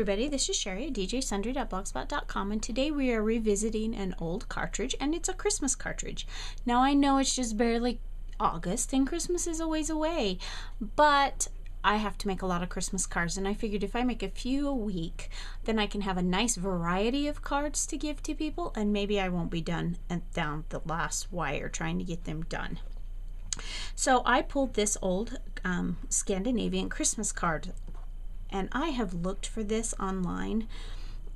everybody, this is Cheri at djsundry.blogspot.com, and today we are revisiting an old cartridge, and it's a Christmas cartridge. Now I know it's just barely August and Christmas is a ways away, but I have to make a lot of Christmas cards, and I figured if I make a few a week, then I can have a nice variety of cards to give to people, and maybe I won't be done down the last wire trying to get them done. So I pulled this old Scandinavian Christmas card, and I have looked for this online,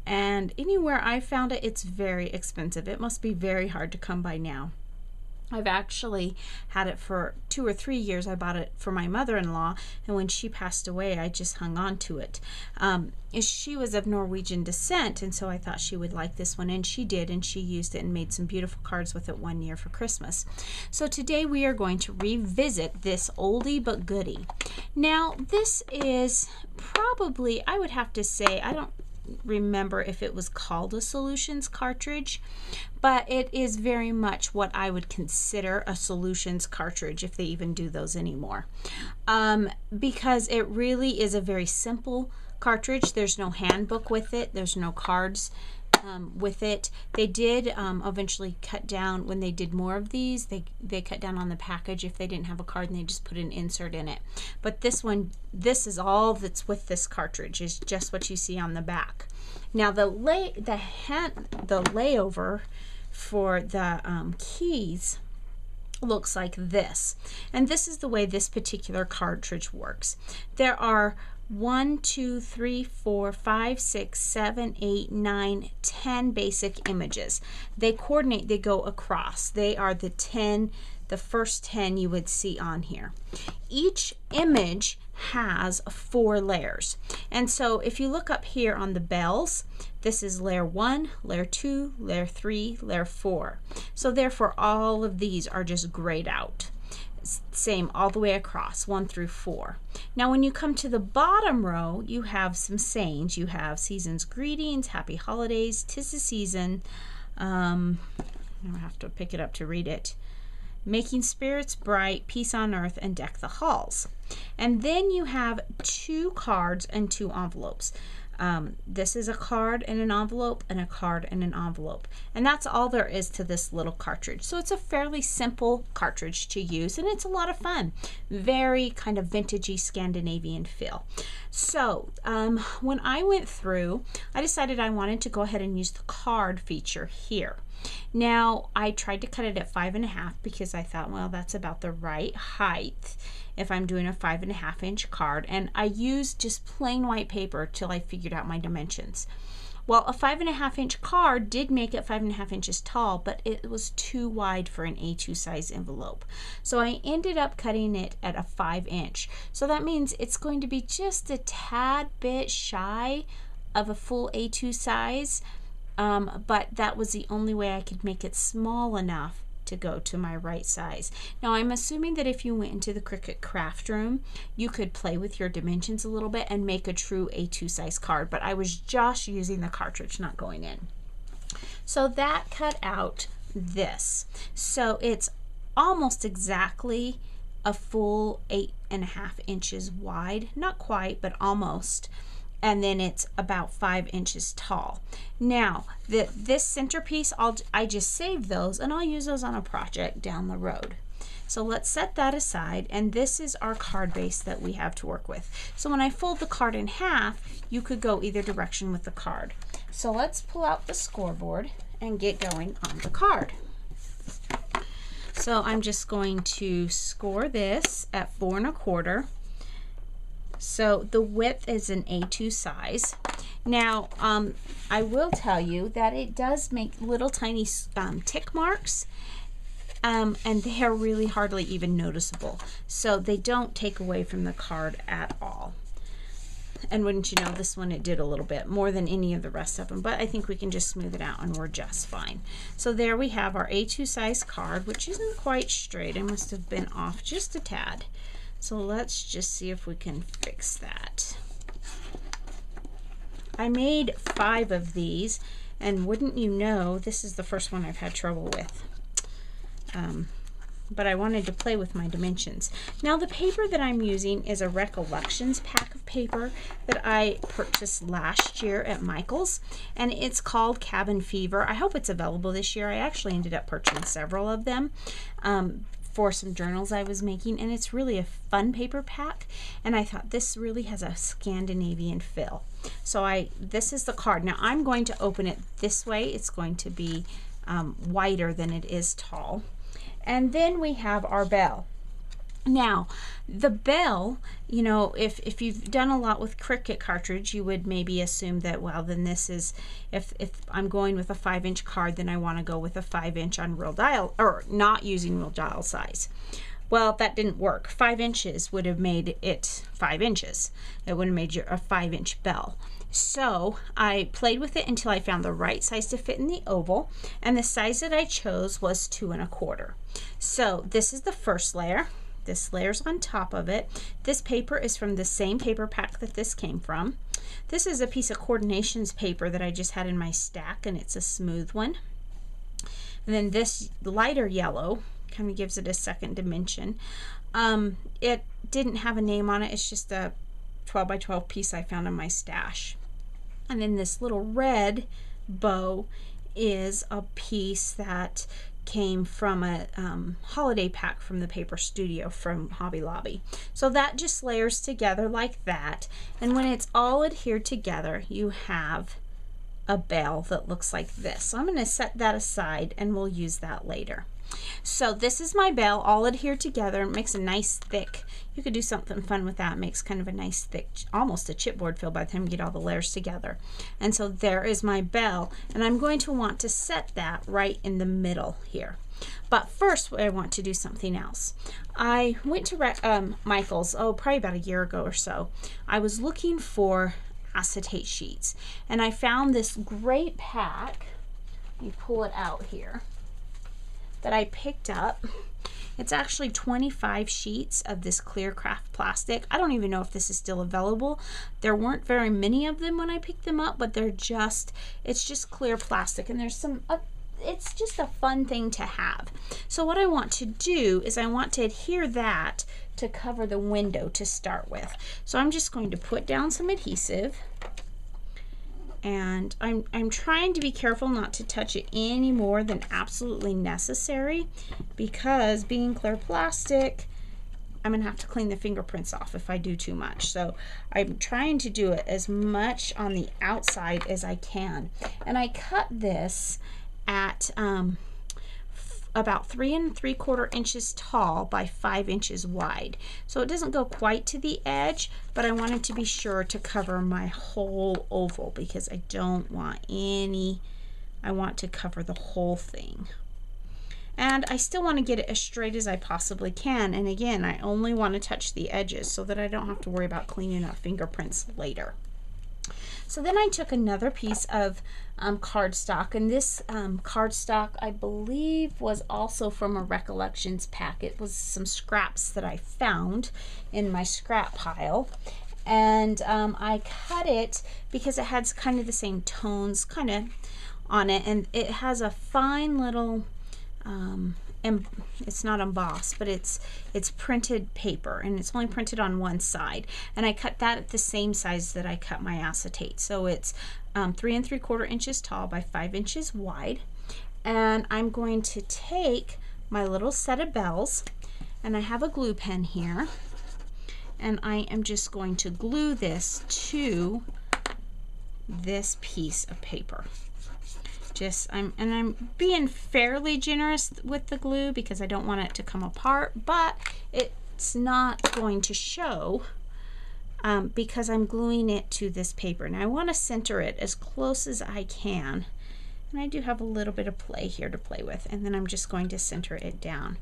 and anywhere I found it, it's very expensive. It must be very hard to come by now. I've actually had it for 2 or 3 years. I bought it for my mother-in-law, and when she passed away, I just hung on to it. She was of Norwegian descent, and so I thought she would like this one, and she did, and she used it and made some beautiful cards with it one year for Christmas. So today we are going to revisit this oldie but goodie. Now, this is probably, I would have to say, I don't remember if it was called a Solutions cartridge, but it is very much what I would consider a Solutions cartridge, if they even do those anymore, because it really is a very simple cartridge. There's no handbook with it, there's no cards with it. They did eventually cut down, when they did more of these, they cut down on the package if they didn't have a card, and they just put an insert in it. But this one, this is all that's with this cartridge, is just what you see on the back. Now the layover for the keys looks like this, and this is the way this particular cartridge works. There are 1, 2, 3, 4, 5, 6, 7, 8, 9, 10 basic images. They coordinate, they go across. They are the first 10 you would see on here. Each image has 4 layers. And so if you look up here on the bells, this is layer 1, layer 2, layer 3, layer 4. So therefore all of these are just grayed out. Same all the way across, 1 through 4. Now when you come to the bottom row, you have some sayings. You have season's greetings, happy holidays, 'tis the season. I have to pick it up to read it. Making spirits bright, peace on earth, and deck the halls. And then you have 2 cards and 2 envelopes. This is a card and an envelope, and a card and an envelope, and that's all there is to this little cartridge. So it's a fairly simple cartridge to use, and it's a lot of fun. Very kind of vintagey Scandinavian feel. So when I went through, I decided I wanted to go ahead and use the card feature here. Now I tried to cut it at 5.5 because I thought, well, that's about the right height if I'm doing a 5.5 inch card, and I used just plain white paper till I figured out my dimensions. Well, a 5.5 inch card did make it 5.5 inches tall, but it was too wide for an A2 size envelope. So I ended up cutting it at a 5 inch. So that means it's going to be just a tad bit shy of a full A2 size, but that was the only way I could make it small enough to go to my right size. Now I'm assuming that if you went into the Cricut craft room, you could play with your dimensions a little bit and make a true A2 size card, but I was just using the cartridge, not going in. So that cut out this. So it's almost exactly a full 8.5 inches wide, not quite, but almost. And then it's about 5 inches tall. Now, this centerpiece, I just saved those, and I'll use those on a project down the road. So let's set that aside, and this is our card base that we have to work with. So when I fold the card in half, you could go either direction with the card. So let's pull out the scoreboard and get going on the card. So I'm just going to score this at 4 1/4. So the width is an A2 size. Now, I will tell you that it does make little tiny tick marks, and they are really hardly even noticeable. So they don't take away from the card at all. And wouldn't you know, this one it did a little bit more than any of the rest of them, but I think we can just smooth it out and we're just fine. So there we have our A2 size card, which isn't quite straight. I must have been off just a tad. So let's just see if we can fix that. I made 5 of these, and wouldn't you know, this is the first one I've had trouble with. but I wanted to play with my dimensions. Now the paper that I'm using is a Recollections pack of paper that I purchased last year at Michael's, and it's called Cabin Fever. I hope it's available this year. I actually ended up purchasing several of them for some journals I was making, and it's really a fun paper pack, and I thought this really has a Scandinavian feel. So this is the card. Now I'm going to open it this way. It's going to be wider than it is tall. And then we have our bell. Now, the bell, you know, if you've done a lot with Cricut cartridge, you would maybe assume that, well, then this is, if I'm going with a 5-inch card, then I want to go with a 5-inch on real dial, or not using real dial size. Well, that didn't work. 5 inches would have made it 5 inches. It would have made you a 5-inch bell. So I played with it until I found the right size to fit in the oval, and the size that I chose was 2 1/4. So this is the first layer. This layer's on top of it. This paper is from the same paper pack that this came from. This is a piece of Coordinations paper that I just had in my stack, and it's a smooth one. And then this lighter yellow kind of gives it a second dimension. It didn't have a name on it. It's just a 12 by 12 piece I found in my stash. And then this little red bow is a piece that came from a holiday pack from the Paper Studio from Hobby Lobby. So that just layers together like that, and when it's all adhered together, you have a bell that looks like this. So I'm going to set that aside, and we'll use that later. So this is my bell all adhered together. It makes a nice thick, you could do something fun with that. It makes kind of a nice thick, almost a chipboard feel by the time you get all the layers together. And so there is my bell, and I'm going to want to set that right in the middle here. But first I want to do something else. I went to Michael's, probably about a year ago or so. I was looking for acetate sheets, and I found this great pack. Let me pull it out here, that I picked up. It's actually 25 sheets of this clear craft plastic. I don't even know if this is still available. There weren't very many of them when I picked them up, but it's just clear plastic, and there's some, it's just a fun thing to have. So what I want to do is I want to adhere that to cover the window to start with. So I'm just going to put down some adhesive, and I'm trying to be careful not to touch it any more than absolutely necessary, because being clear plastic, I'm gonna have to clean the fingerprints off if I do too much. So I'm trying to do it as much on the outside as I can. And I cut this at about 3 3/4 inches tall by 5 inches wide. So it doesn't go quite to the edge, but I wanted to be sure to cover my whole oval, because I don't want any, I want to cover the whole thing. And I still want to get it as straight as I possibly can. And again, I only want to touch the edges so that I don't have to worry about cleaning up fingerprints later. So then I took another piece of cardstock, and this cardstock I believe was also from a Recollections pack. It was some scraps that I found in my scrap pile, and I cut it because it had kind of the same tones kind of on it, and it has a fine little it's not embossed, but it's printed paper, and it's only printed on one side, and I cut that at the same size that I cut my acetate. So it's 3 3/4 inches tall by 5 inches wide, and I'm going to take my little set of bells, and I have a glue pen here, and I am just going to glue this to this piece of paper. I'm being fairly generous with the glue because I don't want it to come apart, but it's not going to show because I'm gluing it to this paper. Now I want to center it as close as I can, and I do have a little bit of play here to play with, and then I'm just going to center it down.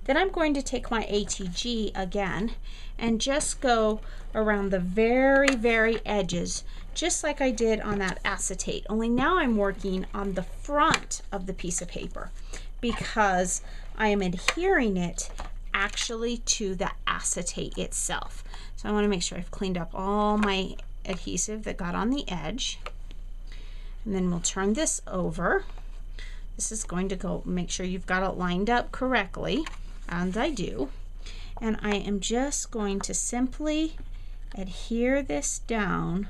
Then I'm going to take my ATG again and just go around the very, very edges, just like I did on that acetate, only now I'm working on the front of the piece of paper because I am adhering it actually to the acetate itself. So I want to make sure I've cleaned up all my adhesive that got on the edge, and then we'll turn this over. This is going to go, make sure you've got it lined up correctly. and I do. And I am just going to simply adhere this down.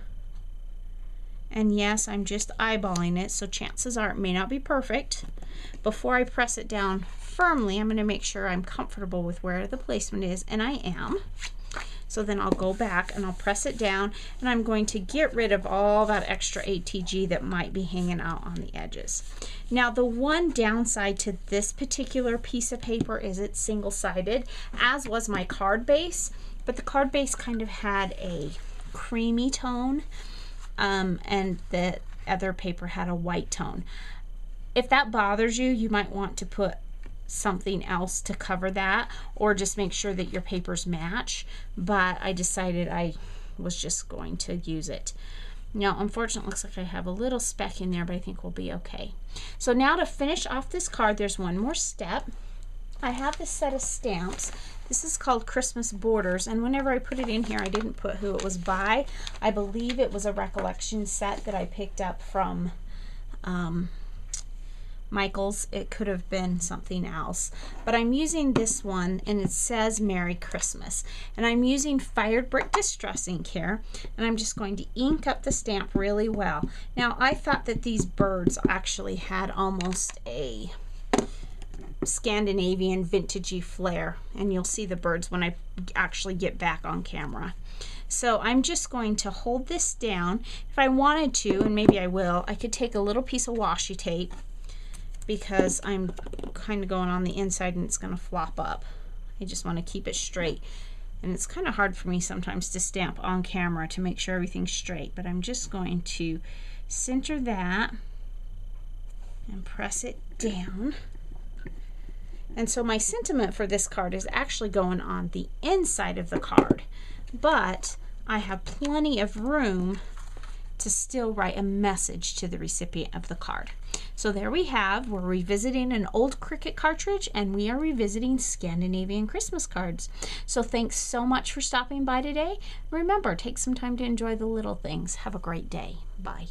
And yes, I'm just eyeballing it, so chances are it may not be perfect. Before I press it down firmly, I'm going to make sure I'm comfortable with where the placement is, and I am. So then I'll go back and I'll press it down, and I'm going to get rid of all that extra ATG that might be hanging out on the edges. Now, the one downside to this particular piece of paper is it's single-sided, as was my card base, but the card base kind of had a creamy tone, and the other paper had a white tone. If that bothers you, you might want to put something else to cover that, or just make sure that your papers match, but I decided I was just going to use it. Now, unfortunately, it looks like I have a little speck in there, but I think we'll be okay. So now to finish off this card, there's one more step. I have this set of stamps. This is called Christmas Borders, and whenever I put it in here, I didn't put who it was by. I believe it was a recollection set that I picked up from Michael's. It could have been something else, but I'm using this one, and it says Merry Christmas, and I'm using Fired Brick Distress ink here, and I'm just going to ink up the stamp really well. Now, I thought that these birds actually had almost a Scandinavian vintagey flair, and you'll see the birds when I actually get back on camera. So I'm just going to hold this down. If I wanted to, and maybe I will, I could take a little piece of washi tape, because I'm kind of going on the inside and it's going to flop up. I just want to keep it straight. And it's kind of hard for me sometimes to stamp on camera to make sure everything's straight, but I'm just going to center that and press it down. And so my sentiment for this card is actually going on the inside of the card, but I have plenty of room to still write a message to the recipient of the card. So there we have, we're revisiting an old Cricut cartridge, and we are revisiting Scandinavian Christmas cards. So thanks so much for stopping by today. Remember, take some time to enjoy the little things. Have a great day. Bye.